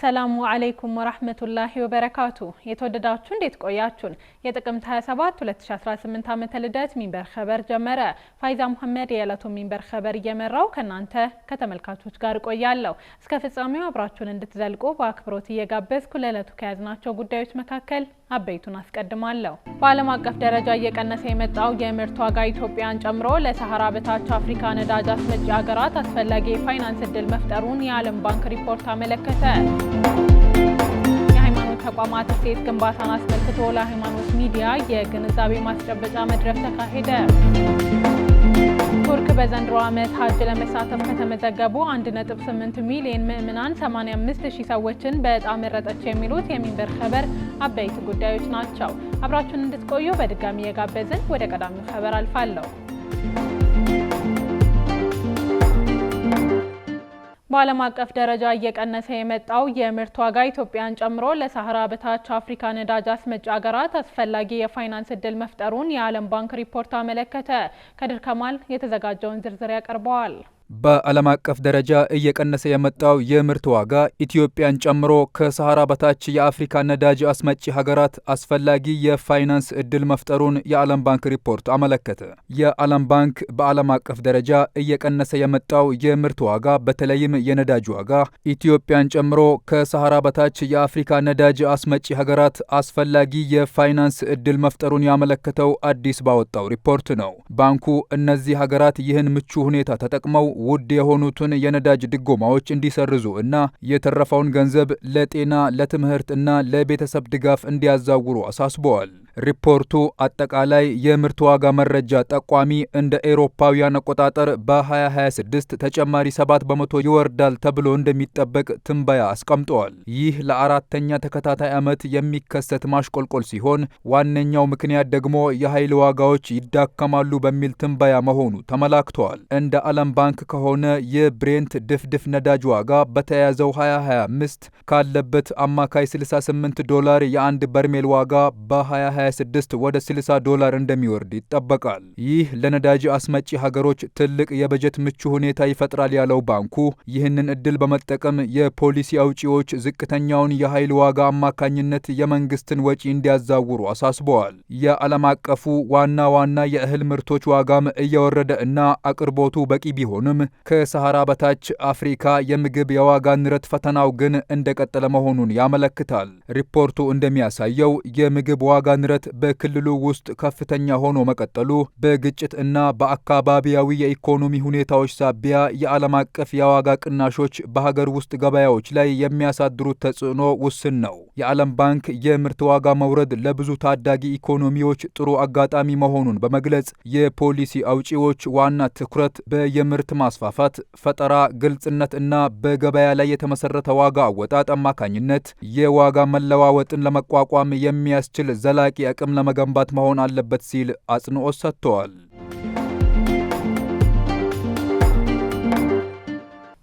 አሰላሙ አለይኩም ወራህመቱላሂ ወበረካቱ። የተወደዳችሁ እንዴት ቆያችሁን? የጥቅምት 27 2018 ዓመተ ልደት ሚንበር ኸበር ጀመረ። ፋይዛ መሐመድ የዕለቱ ሚንበር ኸበር እየመራው ከናንተ ከተመልካቾች ጋር ቆያለሁ። እስከ ፍጻሜው አብራችሁን እንድትዘልቁ በአክብሮት እየጋበዝኩ ለዕለቱ ከያዝናቸው ጉዳዮች መካከል አበይቱን አስቀድማለሁ። በዓለም አቀፍ ደረጃ እየቀነሰ የመጣው የምርት ዋጋ ኢትዮጵያን ጨምሮ ለሰሃራ በታች አፍሪካ ነዳጅ አስመጪ ሀገራት አስፈላጊ የፋይናንስ እድል መፍጠሩን የዓለም ባንክ ሪፖርት አመለከተ። የሃይማኖት ተቋማት እሴት ግንባታን አስመልክቶ ለሃይማኖት ሚዲያ የግንዛቤ ማስጨበጫ መድረክ ተካሄደ። ቱርክ በዘንድሮ ዓመት ሀጅ ለመሳተፍ ከተመዘገቡ 1.8 ሚሊዮን ምዕምናን 85,000 ሰዎችን በዕጣ መረጠች። የሚሉት የሚንበር ኸበር አበይት ጉዳዮች ናቸው። አብራችሁን እንድትቆዩ በድጋሚ የጋበዝን ወደ ቀዳሚው ኸበር አልፋለሁ። በዓለም አቀፍ ደረጃ እየቀነሰ የመጣው የምርት ዋጋ ኢትዮጵያን ጨምሮ ለሰሃራ በታች አፍሪካ ነዳጅ አስመጪ ሀገራት አስፈላጊ የፋይናንስ እድል መፍጠሩን የዓለም ባንክ ሪፖርት አመለከተ። ከድር ከማል የተዘጋጀውን ዝርዝር ያቀርበዋል። በዓለም አቀፍ ደረጃ እየቀነሰ የመጣው የምርት ዋጋ ኢትዮጵያን ጨምሮ ከሰሃራ በታች የአፍሪካ ነዳጅ አስመጪ ሀገራት አስፈላጊ የፋይናንስ እድል መፍጠሩን የዓለም ባንክ ሪፖርት አመለከተ። የዓለም ባንክ በዓለም አቀፍ ደረጃ እየቀነሰ የመጣው የምርት ዋጋ በተለይም የነዳጅ ዋጋ ኢትዮጵያን ጨምሮ ከሰሃራ በታች የአፍሪካ ነዳጅ አስመጪ ሀገራት አስፈላጊ የፋይናንስ እድል መፍጠሩን ያመለከተው አዲስ ባወጣው ሪፖርት ነው። ባንኩ እነዚህ ሀገራት ይህን ምቹ ሁኔታ ተጠቅመው ውድ የሆኑትን የነዳጅ ድጎማዎች እንዲሰርዙ እና የተረፈውን ገንዘብ ለጤና፣ ለትምህርት እና ለቤተሰብ ድጋፍ እንዲያዛውሩ አሳስበዋል። ሪፖርቱ አጠቃላይ የምርት ዋጋ መረጃ ጠቋሚ እንደ ኤሮፓውያን አቆጣጠር በ2026 ተጨማሪ 7 በመቶ ይወርዳል ተብሎ እንደሚጠበቅ ትንበያ አስቀምጠዋል። ይህ ለአራተኛ ተከታታይ ዓመት የሚከሰት ማሽቆልቆል ሲሆን ዋነኛው ምክንያት ደግሞ የኃይል ዋጋዎች ይዳከማሉ በሚል ትንበያ መሆኑ ተመላክተዋል። እንደ ዓለም ባንክ ከሆነ የብሬንት ድፍድፍ ነዳጅ ዋጋ በተያያዘው 2025 ካለበት አማካይ $68 የአንድ በርሜል ዋጋ በ2026 ወደ $60 እንደሚወርድ ይጠበቃል። ይህ ለነዳጅ አስመጪ ሀገሮች ትልቅ የበጀት ምቹ ሁኔታ ይፈጥራል ያለው ባንኩ ይህንን እድል በመጠቀም የፖሊሲ አውጪዎች ዝቅተኛውን የኃይል ዋጋ አማካኝነት የመንግስትን ወጪ እንዲያዛውሩ አሳስበዋል። የዓለም አቀፉ ዋና የእህል ምርቶች ዋጋም እየወረደ እና አቅርቦቱ በቂ ቢሆንም ከሰሃራ በታች አፍሪካ የምግብ የዋጋ ንረት ፈተናው ግን እንደቀጠለ መሆኑን ያመለክታል። ሪፖርቱ እንደሚያሳየው የምግብ ዋጋ ንረት በክልሉ ውስጥ ከፍተኛ ሆኖ መቀጠሉ በግጭት እና በአካባቢያዊ የኢኮኖሚ ሁኔታዎች ሳቢያ የዓለም አቀፍ የዋጋ ቅናሾች በሀገር ውስጥ ገበያዎች ላይ የሚያሳድሩት ተጽዕኖ ውስን ነው። የዓለም ባንክ የምርት ዋጋ መውረድ ለብዙ ታዳጊ ኢኮኖሚዎች ጥሩ አጋጣሚ መሆኑን በመግለጽ የፖሊሲ አውጪዎች ዋና ትኩረት በየምርት ማስፋፋት፣ ፈጠራ፣ ግልጽነት እና በገበያ ላይ የተመሰረተ ዋጋ አወጣጥ አማካኝነት የዋጋ መለዋወጥን ለመቋቋም የሚያስችል ዘላቂ አቅም ለመገንባት መሆን አለበት ሲል አጽንኦት ሰጥተዋል።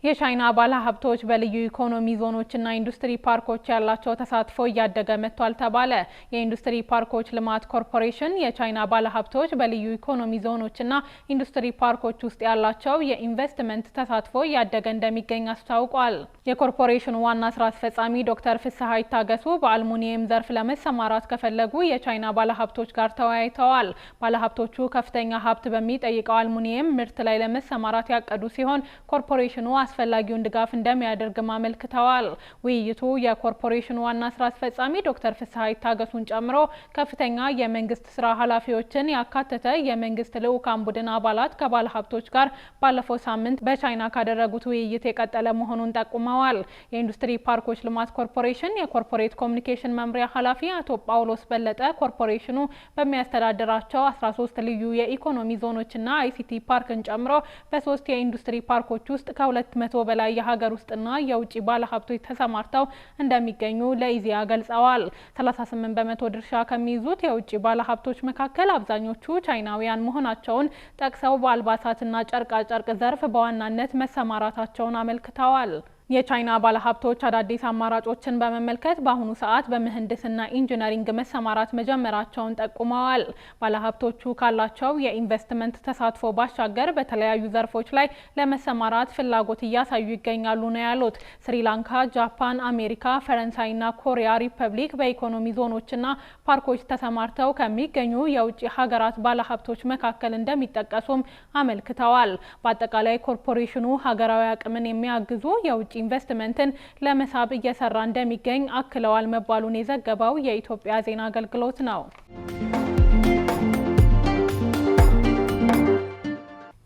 የቻይና ባለሀብቶች በልዩ ኢኮኖሚ ዞኖችና ኢንዱስትሪ ፓርኮች ያላቸው ተሳትፎ እያደገ መጥቷል ተባለ። የኢንዱስትሪ ፓርኮች ልማት ኮርፖሬሽን የቻይና ባለሀብቶች በልዩ ኢኮኖሚ ዞኖችና ኢንዱስትሪ ፓርኮች ውስጥ ያላቸው የኢንቨስትመንት ተሳትፎ እያደገ እንደሚገኝ አስታውቋል። የኮርፖሬሽኑ ዋና ስራ አስፈጻሚ ዶክተር ፍስሐ ይታገሱ በአልሙኒየም ዘርፍ ለመሰማራት ከፈለጉ የቻይና ባለሀብቶች ጋር ተወያይተዋል። ባለሀብቶቹ ከፍተኛ ሀብት በሚጠይቀው አልሙኒየም ምርት ላይ ለመሰማራት ያቀዱ ሲሆን ኮርፖሬሽኑ አስፈላጊውን ድጋፍ እንደሚያደርግም አመልክተዋል። ውይይቱ የኮርፖሬሽኑ ዋና ስራ አስፈጻሚ ዶክተር ፍስሐ ይታገሱን ጨምሮ ከፍተኛ የመንግስት ስራ ኃላፊዎችን ያካተተ የመንግስት ልዑካን ቡድን አባላት ከባለ ሀብቶች ጋር ባለፈው ሳምንት በቻይና ካደረጉት ውይይት የቀጠለ መሆኑን ጠቁመዋል። የኢንዱስትሪ ፓርኮች ልማት ኮርፖሬሽን የኮርፖሬት ኮሚኒኬሽን መምሪያ ኃላፊ አቶ ጳውሎስ በለጠ ኮርፖሬሽኑ በሚያስተዳድራቸው 13 ልዩ የኢኮኖሚ ዞኖችና አይሲቲ ፓርክን ጨምሮ በ3 የኢንዱስትሪ ፓርኮች ውስጥ ከ200 በላይ የሀገር ውስጥና የውጭ ባለሀብቶች ተሰማርተው እንደሚገኙ ለኢዜአ ገልጸዋል። 38 በመቶ ድርሻ ከሚይዙት የውጭ ባለሀብቶች መካከል አብዛኞቹ ቻይናውያን መሆናቸውን ጠቅሰው በአልባሳትና ጨርቃ ጨርቅ ዘርፍ በዋናነት መሰማራታቸውን አመልክተዋል። የቻይና ባለሀብቶች አዳዲስ አማራጮችን በመመልከት በአሁኑ ሰዓት በምህንድስና ኢንጂነሪንግ መሰማራት መጀመራቸውን ጠቁመዋል። ባለሀብቶቹ ካላቸው የኢንቨስትመንት ተሳትፎ ባሻገር በተለያዩ ዘርፎች ላይ ለመሰማራት ፍላጎት እያሳዩ ይገኛሉ ነው ያሉት። ስሪላንካ፣ ጃፓን፣ አሜሪካ፣ ፈረንሳይና ኮሪያ ሪፐብሊክ በኢኮኖሚ ዞኖችና ፓርኮች ተሰማርተው ከሚገኙ የውጭ ሀገራት ባለሀብቶች መካከል እንደሚጠቀሱም አመልክተዋል። በአጠቃላይ ኮርፖሬሽኑ ሀገራዊ አቅምን የሚያግዙ የውጭ ኢንቨስትመንትን ለመሳብ እየሰራ እንደሚገኝ አክለዋል መባሉን የዘገበው የኢትዮጵያ ዜና አገልግሎት ነው።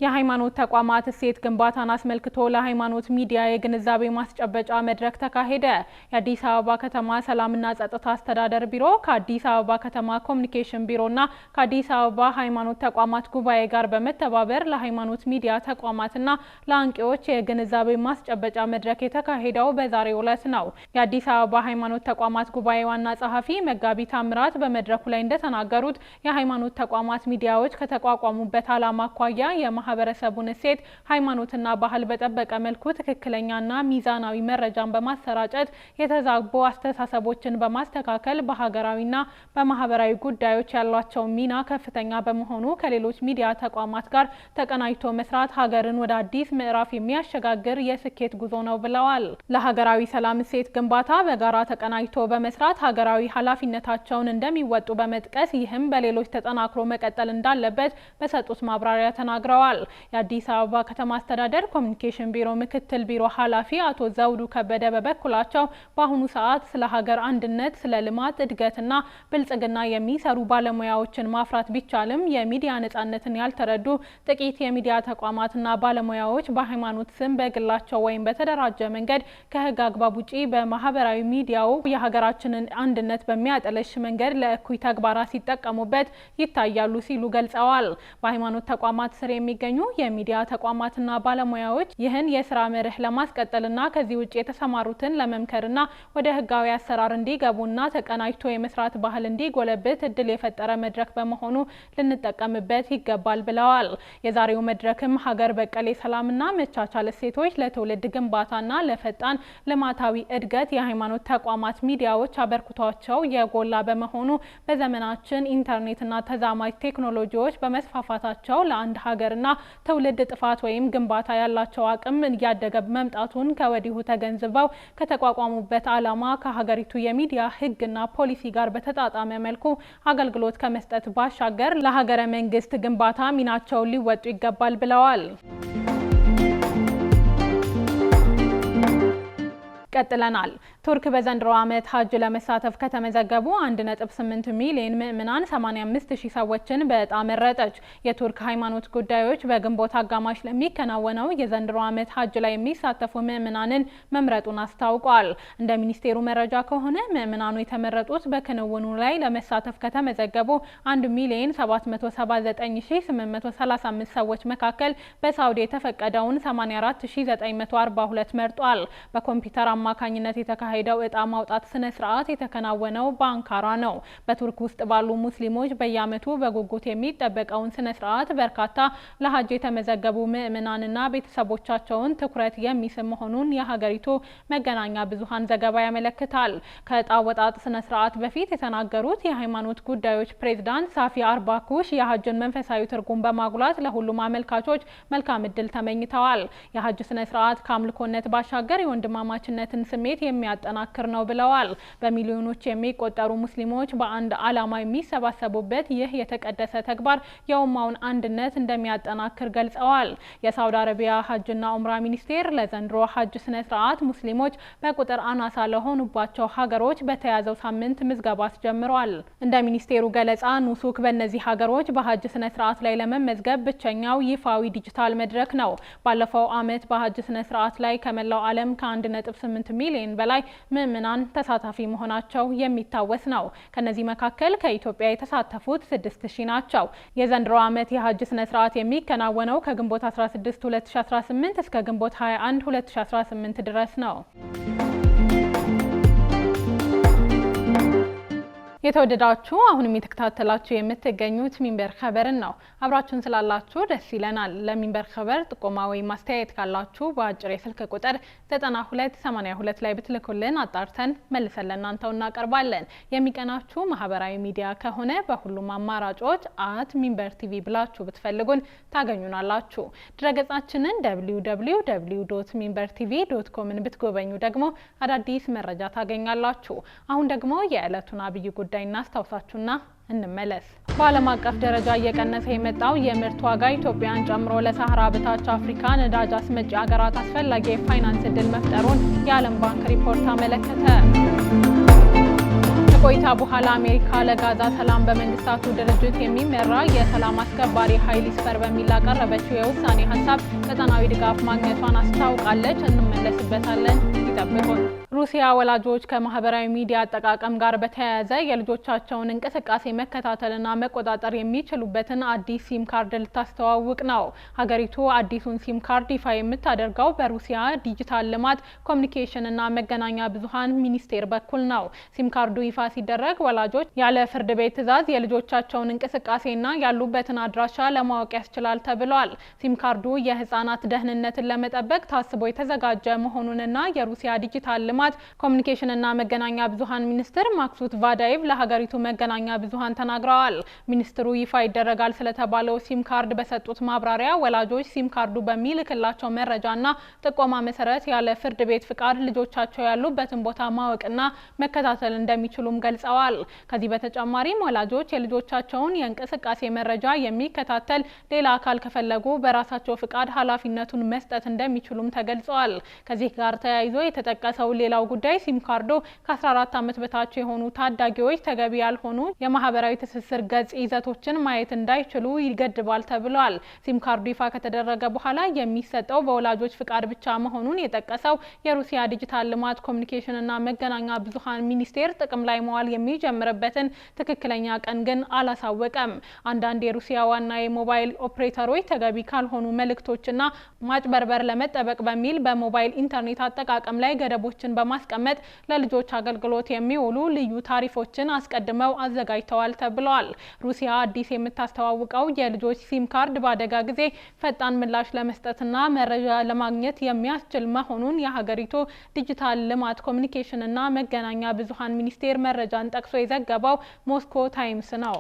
የሃይማኖት ተቋማት እሴት ግንባታን አስመልክቶ ለሃይማኖት ሚዲያ የግንዛቤ ማስጨበጫ መድረክ ተካሄደ። የአዲስ አበባ ከተማ ሰላምና ጸጥታ አስተዳደር ቢሮ ከአዲስ አበባ ከተማ ኮሚኒኬሽን ቢሮና ከአዲስ አበባ ሃይማኖት ተቋማት ጉባኤ ጋር በመተባበር ለሃይማኖት ሚዲያ ተቋማትና ለአንቂዎች የግንዛቤ ማስጨበጫ መድረክ የተካሄደው በዛሬው ዕለት ነው። የአዲስ አበባ ሃይማኖት ተቋማት ጉባኤ ዋና ጸሐፊ መጋቢ ታምራት በመድረኩ ላይ እንደተናገሩት የሃይማኖት ተቋማት ሚዲያዎች ከተቋቋሙበት ዓላማ አኳያ ማህበረሰቡን እሴት፣ ሃይማኖትና ባህል በጠበቀ መልኩ ትክክለኛና ሚዛናዊ መረጃን በማሰራጨት የተዛቡ አስተሳሰቦችን በማስተካከል በሀገራዊና በማህበራዊ ጉዳዮች ያሏቸው ሚና ከፍተኛ በመሆኑ ከሌሎች ሚዲያ ተቋማት ጋር ተቀናጅቶ መስራት ሀገርን ወደ አዲስ ምዕራፍ የሚያሸጋግር የስኬት ጉዞ ነው ብለዋል። ለሀገራዊ ሰላም እሴት ግንባታ በጋራ ተቀናጅቶ በመስራት ሀገራዊ ኃላፊነታቸውን እንደሚወጡ በመጥቀስ ይህም በሌሎች ተጠናክሮ መቀጠል እንዳለበት በሰጡት ማብራሪያ ተናግረዋል። የአዲስ አበባ ከተማ አስተዳደር ኮሚኒኬሽን ቢሮ ምክትል ቢሮ ኃላፊ አቶ ዘውዱ ከበደ በበኩላቸው በአሁኑ ሰዓት ስለ ሀገር አንድነት፣ ስለ ልማት እድገትና ብልጽግና የሚሰሩ ባለሙያዎችን ማፍራት ቢቻልም የሚዲያ ነጻነትን ያልተረዱ ጥቂት የሚዲያ ተቋማትና ባለሙያዎች በሃይማኖት ስም በግላቸው ወይም በተደራጀ መንገድ ከህግ አግባብ ውጪ በማህበራዊ ሚዲያው የሀገራችንን አንድነት በሚያጠለሽ መንገድ ለእኩይ ተግባራት ሲጠቀሙበት ይታያሉ ሲሉ ገልጸዋል። በሃይማኖት ተቋማት ስር የሚገኙ የሚዲያ ተቋማትና ባለሙያዎች ይህን የስራ መርህ ለማስቀጠልና ከዚህ ውጭ የተሰማሩትን ለመምከርና ወደ ህጋዊ አሰራር እንዲገቡና ተቀናጅቶ የመስራት ባህል እንዲጎለብት እድል የፈጠረ መድረክ በመሆኑ ልንጠቀምበት ይገባል ብለዋል። የዛሬው መድረክም ሀገር በቀል የሰላምና መቻቻል እሴቶች ለትውልድ ግንባታና ለፈጣን ልማታዊ እድገት የሃይማኖት ተቋማት ሚዲያዎች አበርክቷቸው የጎላ በመሆኑ በዘመናችን ኢንተርኔትና ተዛማጅ ቴክኖሎጂዎች በመስፋፋታቸው ለአንድ ሀገርና ትውልድ ጥፋት ወይም ግንባታ ያላቸው አቅም እያደገ መምጣቱን ከወዲሁ ተገንዝበው ከተቋቋሙበት ዓላማ ከሀገሪቱ የሚዲያ ህግና ፖሊሲ ጋር በተጣጣመ መልኩ አገልግሎት ከመስጠት ባሻገር ለሀገረ መንግስት ግንባታ ሚናቸውን ሊወጡ ይገባል ብለዋል። ቀጥለናል። ቱርክ በዘንድሮ ዓመት ሀጅ ለመሳተፍ ከተመዘገቡ 1.8 ሚሊዮን ምዕመናን 85,000 ሰዎችን በእጣ መረጠች። የቱርክ ሃይማኖት ጉዳዮች በግንቦት አጋማሽ ለሚከናወነው የዘንድሮ ዓመት ሀጅ ላይ የሚሳተፉ ምዕመናንን መምረጡን አስታውቋል። እንደ ሚኒስቴሩ መረጃ ከሆነ ምዕመናኑ የተመረጡት በክንውኑ ላይ ለመሳተፍ ከተመዘገቡ 1,779,835 ሰዎች መካከል በሳውዲ የተፈቀደውን 84,942 መርጧል። በኮምፒውተር አማካኝነት የተካሄደው እጣ ማውጣት ስነ ስርዓት የተከናወነው በአንካራ ነው። በቱርክ ውስጥ ባሉ ሙስሊሞች በየዓመቱ በጉጉት የሚጠበቀውን ስነ ስርዓት በርካታ ለሀጅ የተመዘገቡ ምዕመናንና ቤተሰቦቻቸውን ትኩረት የሚስብ መሆኑን የሀገሪቱ መገናኛ ብዙሃን ዘገባ ያመለክታል። ከእጣ ወጣት ስነ ስርዓት በፊት የተናገሩት የሃይማኖት ጉዳዮች ፕሬዝዳንት ሳፊ አርባኩሽ የሀጅን መንፈሳዊ ትርጉም በማጉላት ለሁሉም አመልካቾች መልካም እድል ተመኝተዋል። የሀጅ ስነ ስርዓት ከአምልኮነት ባሻገር የወንድማማችነትን ስሜት የሚያጠናክር ነው ብለዋል። በሚሊዮኖች የሚቆጠሩ ሙስሊሞች በአንድ ዓላማ የሚሰባሰቡበት ይህ የተቀደሰ ተግባር የኡማውን አንድነት እንደሚያጠናክር ገልጸዋል። የሳውዲ አረቢያ ሀጅና ኡምራ ሚኒስቴር ለዘንድሮ ሀጅ ስነ ስርዓት ሙስሊሞች በቁጥር አናሳ ለሆኑባቸው ሀገሮች በተያዘው ሳምንት ምዝገባ አስጀምሯል። እንደ ሚኒስቴሩ ገለጻ ኑሱክ በእነዚህ ሀገሮች በሀጅ ስነ ስርዓት ላይ ለመመዝገብ ብቸኛው ይፋዊ ዲጂታል መድረክ ነው። ባለፈው ዓመት በሀጅ ስነ ስርዓት ላይ ከመላው ዓለም ከ1.8 ሚሊዮን በላይ ምዕመናን ተሳታፊ መሆናቸው የሚታወስ ነው። ከነዚህ መካከል ከኢትዮጵያ የተሳተፉት 6,000 ናቸው። የዘንድሮ ዓመት የሀጅ ስነ ስርዓት የሚከናወነው ከግንቦት 16 2018 እስከ ግንቦት 21 2018 ድረስ ነው። የተወደዳችሁ አሁንም የተከታተላችሁ የምትገኙት ሚንበር ኸበርን ነው። አብራችሁን ስላላችሁ ደስ ይለናል። ለሚንበር ኸበር ጥቆማ ወይም ማስተያየት ካላችሁ በአጭር የስልክ ቁጥር 9282 ላይ ብትልኩልን አጣርተን መልሰን ለእናንተው እናቀርባለን። የሚቀናችሁ ማህበራዊ ሚዲያ ከሆነ በሁሉም አማራጮች @ሚንበር ቲቪ ብላችሁ ብትፈልጉን ታገኙናላችሁ። ድረገጻችንን www.minbertv.com ብትጎበኙ ደግሞ አዳዲስ መረጃ ታገኛላችሁ። አሁን ደግሞ የዕለቱን አብይ ጉዳይ እናስታውሳችሁና እንመለስ። በዓለም አቀፍ ደረጃ እየቀነሰ የመጣው የምርት ዋጋ ኢትዮጵያን ጨምሮ ለሳህራ በታች አፍሪካ ነዳጅ አስመጪ ሀገራት አስፈላጊ የፋይናንስ እድል መፍጠሩን የዓለም ባንክ ሪፖርት አመለከተ። ከቆይታ በኋላ አሜሪካ ለጋዛ ሰላም በመንግስታቱ ድርጅት የሚመራ የሰላም አስከባሪ ኃይል ይስፈር በሚል ያቀረበችው የውሳኔ ሀሳብ ቀጠናዊ ድጋፍ ማግኘቷን አስታውቃለች። እንመለስበታለን። ይጠብቁን። ሩሲያ ወላጆች ከማህበራዊ ሚዲያ አጠቃቀም ጋር በተያያዘ የልጆቻቸውን እንቅስቃሴ መከታተልና መቆጣጠር የሚችሉበትን አዲስ ሲም ካርድ ልታስተዋውቅ ነው። ሀገሪቱ አዲሱን ሲም ካርድ ይፋ የምታደርገው በሩሲያ ዲጂታል ልማት ኮሚኒኬሽንና መገናኛ ብዙሃን ሚኒስቴር በኩል ነው። ሲም ካርዱ ይፋ ሲደረግ ወላጆች ያለ ፍርድ ቤት ትዕዛዝ የልጆቻቸውን እንቅስቃሴና ያሉበትን አድራሻ ለማወቅ ያስችላል ተብሏል። ሲም ካርዱ የህፃናት ደህንነትን ለመጠበቅ ታስቦ የተዘጋጀ መሆኑንና የሩሲያ ዲጂታል ልማት ኮሚኒኬሽንና መገናኛ ብዙሃን ሚኒስትር ማክሱት ቫዳይቭ ለሀገሪቱ መገናኛ ብዙሃን ተናግረዋል። ሚኒስትሩ ይፋ ይደረጋል ስለተባለው ሲም ካርድ በሰጡት ማብራሪያ ወላጆች ሲም ካርዱ በሚልክላቸው መረጃና ጥቆማ መሰረት ያለ ፍርድ ቤት ፍቃድ ልጆቻቸው ያሉበትን ቦታ ማወቅና መከታተል እንደሚችሉም ገልጸዋል። ከዚህ በተጨማሪም ወላጆች የልጆቻቸውን የእንቅስቃሴ መረጃ የሚከታተል ሌላ አካል ከፈለጉ በራሳቸው ፍቃድ ኃላፊነቱን መስጠት እንደሚችሉም ተገልጿል። ከዚህ ጋር ተያይዞ የተጠቀሰው ሌላው ጉዳይ ሲም ካርዶ ከ14 ዓመት በታች የሆኑ ታዳጊዎች ተገቢ ያልሆኑ የማህበራዊ ትስስር ገጽ ይዘቶችን ማየት እንዳይችሉ ይገድባል ተብሏል። ሲም ካርዱ ይፋ ከተደረገ በኋላ የሚሰጠው በወላጆች ፍቃድ ብቻ መሆኑን የጠቀሰው የሩሲያ ዲጂታል ልማት ኮሚኒኬሽንና መገናኛ ብዙሃን ሚኒስቴር ጥቅም ላይ መዋል የሚጀምርበትን ትክክለኛ ቀን ግን አላሳወቀም። አንዳንድ የሩሲያ ዋና የሞባይል ኦፕሬተሮች ተገቢ ካልሆኑ መልእክቶችና ማጭበርበር ለመጠበቅ በሚል በሞባይል ኢንተርኔት አጠቃቀም ላይ ገደቦችን በማስቀመጥ ለልጆች አገልግሎት የሚውሉ ልዩ ታሪፎችን አስቀድመው አዘጋጅተዋል ተብሏል። ሩሲያ አዲስ የምታስተዋውቀው የልጆች ሲም ካርድ በአደጋ ጊዜ ፈጣን ምላሽ ለመስጠትና መረጃ ለማግኘት የሚያስችል መሆኑን የሀገሪቱ ዲጂታል ልማት ኮሚኒኬሽንና መገናኛ ብዙሃን ሚኒስቴር መረጃን ጠቅሶ የዘገበው ሞስኮ ታይምስ ነው።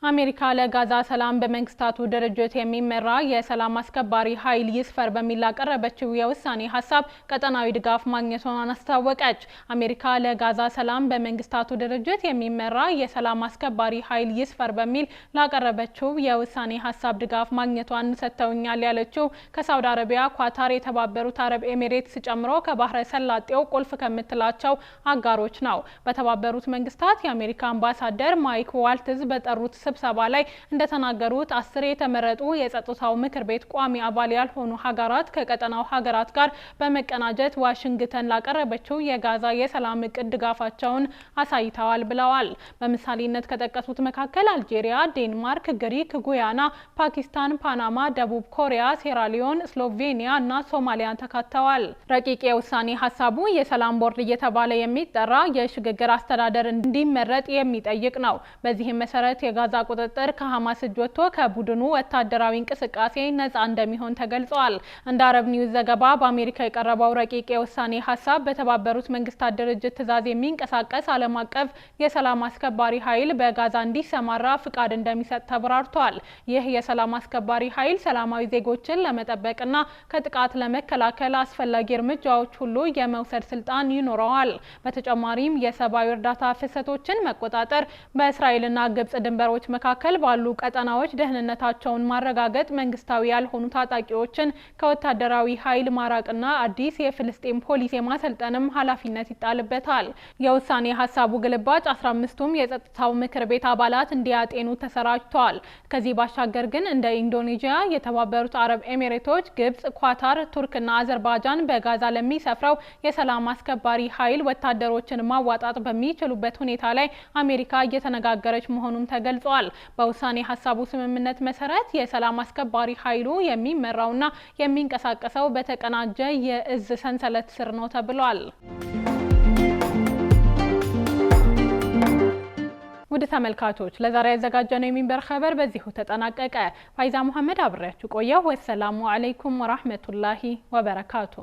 አሜሪካ ለጋዛ ሰላም በመንግስታቱ ድርጅት የሚመራ የሰላም አስከባሪ ኃይል ይስፈር በሚል ያቀረበችው የውሳኔ ሀሳብ ቀጠናዊ ድጋፍ ማግኘቷን አስታወቀች። አሜሪካ ለጋዛ ሰላም በመንግስታቱ ድርጅት የሚመራ የሰላም አስከባሪ ኃይል ይስፈር በሚል ላቀረበችው የውሳኔ ሀሳብ ድጋፍ ማግኘቷን ሰጥተውኛል ያለችው ከሳውዲ አረቢያ፣ ኳታር፣ የተባበሩት አረብ ኤሚሬትስ ጨምሮ ከባህረ ሰላጤው ቁልፍ ከምትላቸው አጋሮች ነው። በተባበሩት መንግስታት የአሜሪካ አምባሳደር ማይክ ዋልትዝ በጠሩት ስብሰባ ላይ እንደተናገሩት 10 የተመረጡ የጸጥታው ምክር ቤት ቋሚ አባል ያልሆኑ ሀገራት ከቀጠናው ሀገራት ጋር በመቀናጀት ዋሽንግተን ላቀረበችው የጋዛ የሰላም እቅድ ድጋፋቸውን አሳይተዋል ብለዋል። በምሳሌነት ከጠቀሱት መካከል አልጄሪያ፣ ዴንማርክ፣ ግሪክ፣ ጉያና፣ ፓኪስታን፣ ፓናማ፣ ደቡብ ኮሪያ፣ ሴራሊዮን፣ ስሎቬኒያ እና ሶማሊያን ተካተዋል። ረቂቅ የውሳኔ ሀሳቡ የሰላም ቦርድ እየተባለ የሚጠራ የሽግግር አስተዳደር እንዲመረጥ የሚጠይቅ ነው። በዚህም መሰረት የጋዛ ቁጥጥር ከሐማስ እጅ ወጥቶ ከቡድኑ ወታደራዊ እንቅስቃሴ ነፃ እንደሚሆን ተገልጿል። እንደ አረብ ኒውስ ዘገባ በአሜሪካ የቀረበው ረቂቅ የውሳኔ ሀሳብ በተባበሩት መንግስታት ድርጅት ትዕዛዝ የሚንቀሳቀስ ዓለም አቀፍ የሰላም አስከባሪ ኃይል በጋዛ እንዲሰማራ ፍቃድ እንደሚሰጥ ተብራርቷል። ይህ የሰላም አስከባሪ ኃይል ሰላማዊ ዜጎችን ለመጠበቅና ከጥቃት ለመከላከል አስፈላጊ እርምጃዎች ሁሉ የመውሰድ ስልጣን ይኖረዋል። በተጨማሪም የሰብአዊ እርዳታ ፍሰቶችን መቆጣጠር፣ በእስራኤልና ግብጽ ድንበሮች መካከል ባሉ ቀጠናዎች ደህንነታቸውን ማረጋገጥ፣ መንግስታዊ ያልሆኑ ታጣቂዎችን ከወታደራዊ ኃይል ማራቅና አዲስ የፍልስጤም ፖሊስ የማሰልጠንም ኃላፊነት ይጣልበታል። የውሳኔ ሀሳቡ ግልባጭ 15ቱም የጸጥታው ምክር ቤት አባላት እንዲያጤኑ ተሰራጭቷል። ከዚህ ባሻገር ግን እንደ ኢንዶኔዥያ፣ የተባበሩት አረብ ኤሚሬቶች፣ ግብጽ፣ ኳታር፣ ቱርክና አዘርባይጃን በጋዛ ለሚሰፍረው የሰላም አስከባሪ ኃይል ወታደሮችን ማዋጣት በሚችሉበት ሁኔታ ላይ አሜሪካ እየተነጋገረች መሆኑን ተገልጿል። ተብሏል። በውሳኔ ሀሳቡ ስምምነት መሰረት የሰላም አስከባሪ ኃይሉ የሚመራውና የሚንቀሳቀሰው በተቀናጀ የእዝ ሰንሰለት ስር ነው ተብሏል። ውድ ተመልካቾች ለዛሬ ያዘጋጀነው የሚንበር ኸበር በዚሁ ተጠናቀቀ። ፋይዛ መሐመድ አብሬያችሁ ቆየሁ። ወሰላሙ አለይኩም ወራህመቱላሂ ወበረካቱ።